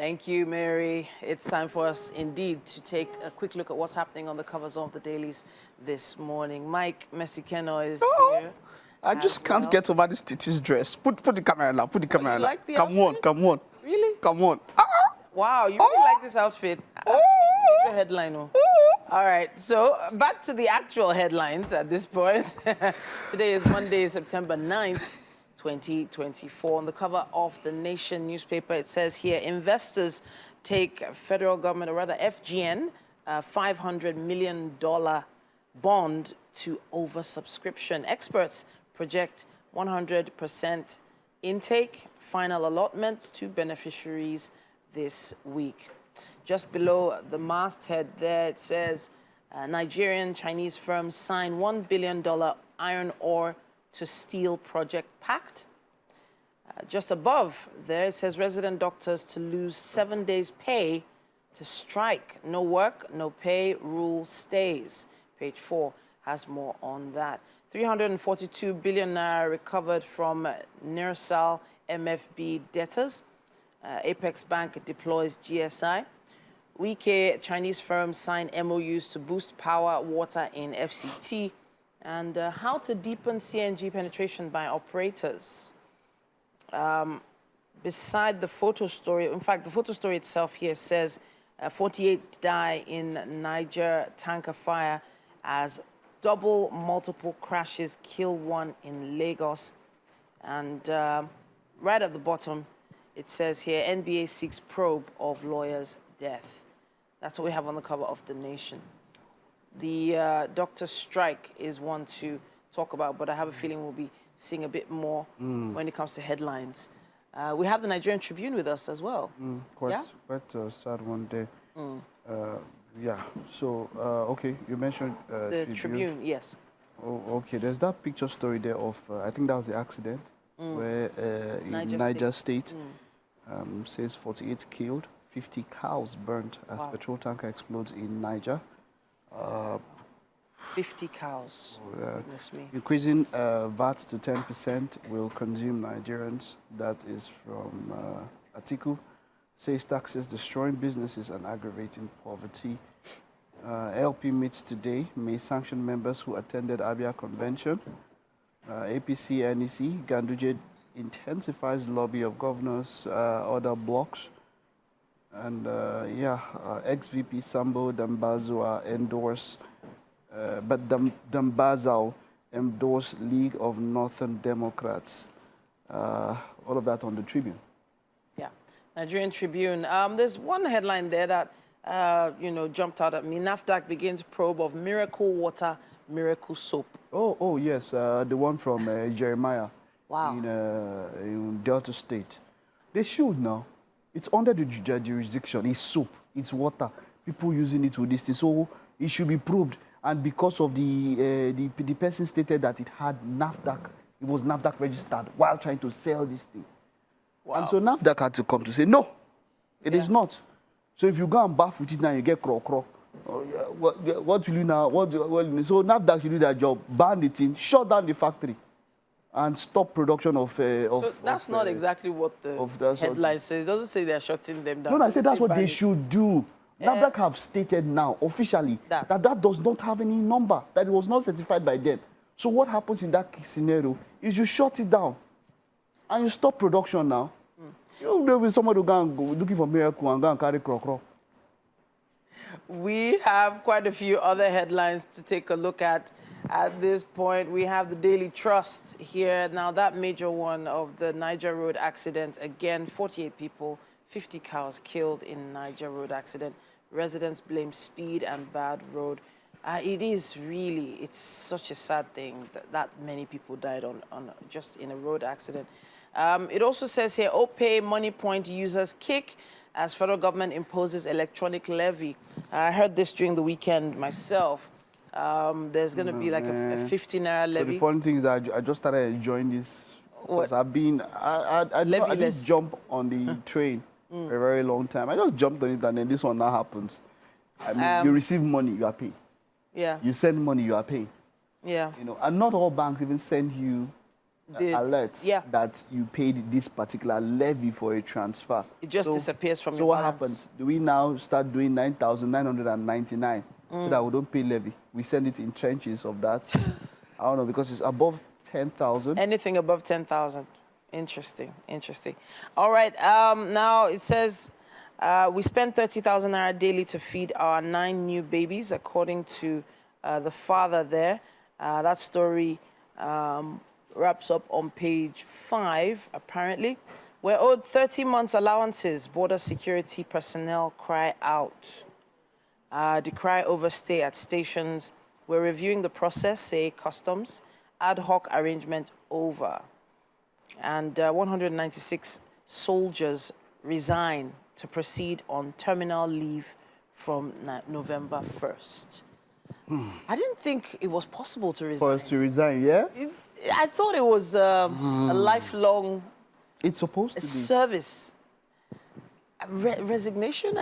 Thank you, Mary. It's time for us indeed to take a quick look at what's happening on the covers of the dailies this morning. Mike Messikeno is here. I just can't get over this Titi's dress. Put the camera now. Put the camera now. Like the Come on, outfit? come on. Really? Come on. Wow, you really like this outfit. Read your headline. Oh. All right, so back to the actual headlines at this point. Today is Monday, September 9th, 2024. On the cover of the Nation newspaper, it says here, investors take federal government, or rather FGN, $500 million bond to oversubscription. Experts project 100% intake, final allotment to beneficiaries this week. Just below the masthead there, it says Nigerian Chinese firms sign $1 billion iron ore to steel project pact. Just above there, it says resident doctors to lose 7 days' pay to strike. No work, no pay, rule stays. Page 4 has more on that. 342 billion naira recovered from Nirsal MFB debtors. Apex Bank deploys GSI. Wike Chinese firms sign MOUs to boost power, water in FCT. And how to deepen CNG penetration by operators. Beside the photo story, in fact, the photo story itself here says 48 die in Niger tanker fire as double multiple crashes kill one in Lagos. And right at the bottom, it says here, NBA seeks probe of lawyer's death. That's what we have on the cover of The Nation. The doctor strike is one to talk about, but I have a feeling we'll be seeing a bit more when it comes to headlines. We have the Nigerian Tribune with us as well. Quite sad one day. Yeah, so, okay, you mentioned the Tribune, yes. Oh, okay, there's that picture story there of, I think that was the accident, where in Niger State, says 48 killed, 50 cows burnt as petrol tanker explodes in Niger. 50 cows. Goodness me. Increasing VAT to 10% will consume Nigerians. That is from Atiku. Says taxes destroying businesses and aggravating poverty. LP meets today. May sanction members who attended Abia Convention. APC NEC. Ganduje intensifies lobby of governors, other blocks. And ex-VP Sambo Dambazwa endorse, but Dambazao endorsed League of Northern Democrats. All of that on the Tribune. Yeah, Nigerian Tribune. There's one headline there that, jumped out at me. NAFDAC begins probe of miracle water, miracle soap. Oh yes, the one from Jeremiah. Wow. In Delta State. They should now. It's under the jurisdiction. It's soap. It's water. People using it with this thing. So it should be probed. And because of the person stated that it had NAFDAC, it was NAFDAC registered while trying to sell this thing. Wow. And so NAFDAC had to come to say, no, it is not. So if you go and bath with it now, you get croc. Oh, yeah, what will you now? So NAFDAC should do their job. Ban the thing, shut down the factory, and stop production of. So that's not exactly what the headline says. It doesn't say they're shutting them down. No, I said that's what they should do. NAFDAC have stated now, officially, that does not have any number, that it was not certified by them. So what happens in that scenario is you shut it down and you stop production now. You don't know with somebody who go looking for miracle and go and carry croc. We have quite a few other headlines to take a look at this point. We have the Daily Trust here. Now, that major one of the Niger Road accident, again, 48 people, 50 cows killed in Niger Road accident. Residents blame speed and bad road. It's such a sad thing that many people died on just in a road accident. It also says here, OPay money point users kick as federal government imposes electronic levy. I heard this during the weekend myself. There's going to be like a 15 naira levy. So the funny thing is that I just started enjoying this because I didn't jump on the train a very long time. I just jumped on it and then this one now happens. I mean, you receive money, you are paying. Yeah. You send money, you are paying. Yeah. And not all banks even send you alert yeah. that you paid this particular levy for a transfer. It just disappears from so your what balance. happens? Do we now start doing 9,999 so that we don't pay levy? We send it in trenches of that. I don't know, because it's above 10,000. Anything above 10,000. Interesting, interesting. All right, now it says we spend 30,000 naira daily to feed our 9 new babies, according to the father there. That story wraps up on page 5, apparently. We're owed 30 months allowances. Border security personnel cry out. Decry overstay at stations. We're reviewing the process, say customs. Ad hoc arrangement over. And 196 soldiers resign to proceed on terminal leave from November 1st. I didn't think it was possible to resign. For us to resign, yeah? I thought it was a lifelong It's supposed to be. service. Resignation?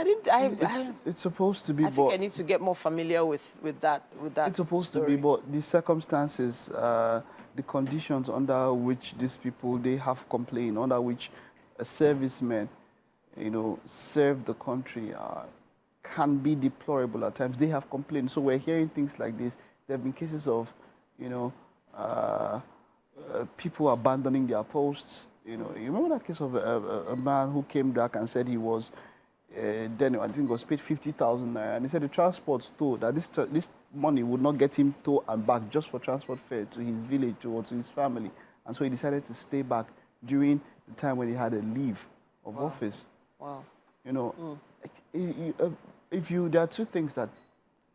It's supposed to be, I think I need to get more familiar with that. It's supposed story. to be, but the circumstances, the conditions under which these people, they have complained, under which a serviceman, serve the country, can be deplorable at times. They have complained. So we're hearing things like this. There have been cases of, people abandoning their posts. You remember that case of a man who came back and said he was, then I think was paid 50,000 naira, and he said the transport told that this money would not get him to and back just for transport fare to his village or to his family, and so he decided to stay back during the time when he had a leave of office. Wow. There are two things that,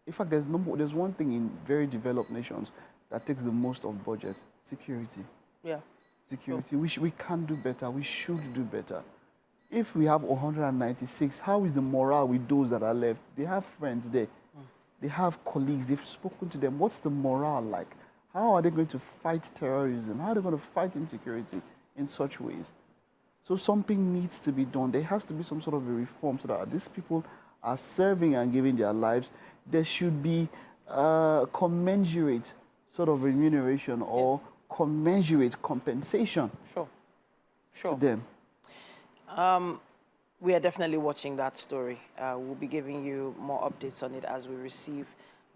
in fact, there's one thing in very developed nations that takes the most of budget: security. Yeah. Security. We can do better. We should do better. If we have 196, how is the morale with those that are left? They have friends there. They have colleagues. They've spoken to them. What's the morale like? How are they going to fight terrorism? How are they going to fight insecurity in such ways? So something needs to be done. There has to be some sort of a reform so that these people are serving and giving their lives. There should be commensurate sort of remuneration or commensurate compensation to them. We are definitely watching that story. We'll be giving you more updates on it as we receive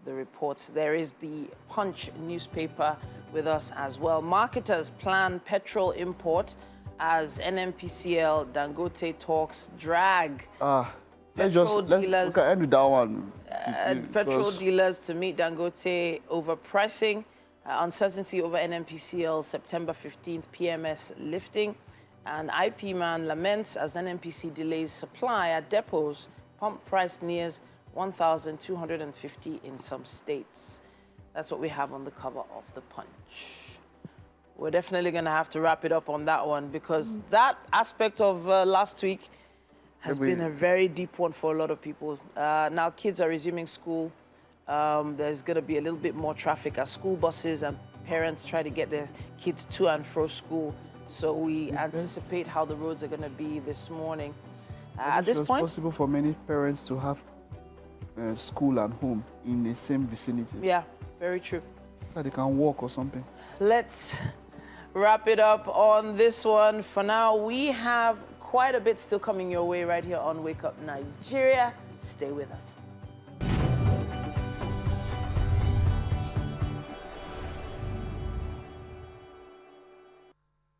the reports. There is the Punch newspaper with us as well. Marketers plan petrol import as NNPCL Dangote talks drag. Let's end with that one. Petrol dealers to meet Dangote over pricing. Uncertainty over NNPCL September 15th PMS lifting. And IP man laments as NNPC delays supply at depots. Pump price nears 1,250 in some states. That's what we have on the cover of the Punch. We're definitely going to have to wrap it up on that one, because that aspect of last week has been a very deep one for a lot of people. Now kids are resuming school. There's going to be a little bit more traffic as school buses and parents try to get their kids to and fro school. So we anticipate how the roads are going to be this morning. At this point, it's possible for many parents to have school and home in the same vicinity. Yeah, very true. So they can walk or something. Let's wrap it up on this one. For now, we have quite a bit still coming your way right here on Wake Up Nigeria. Stay with us.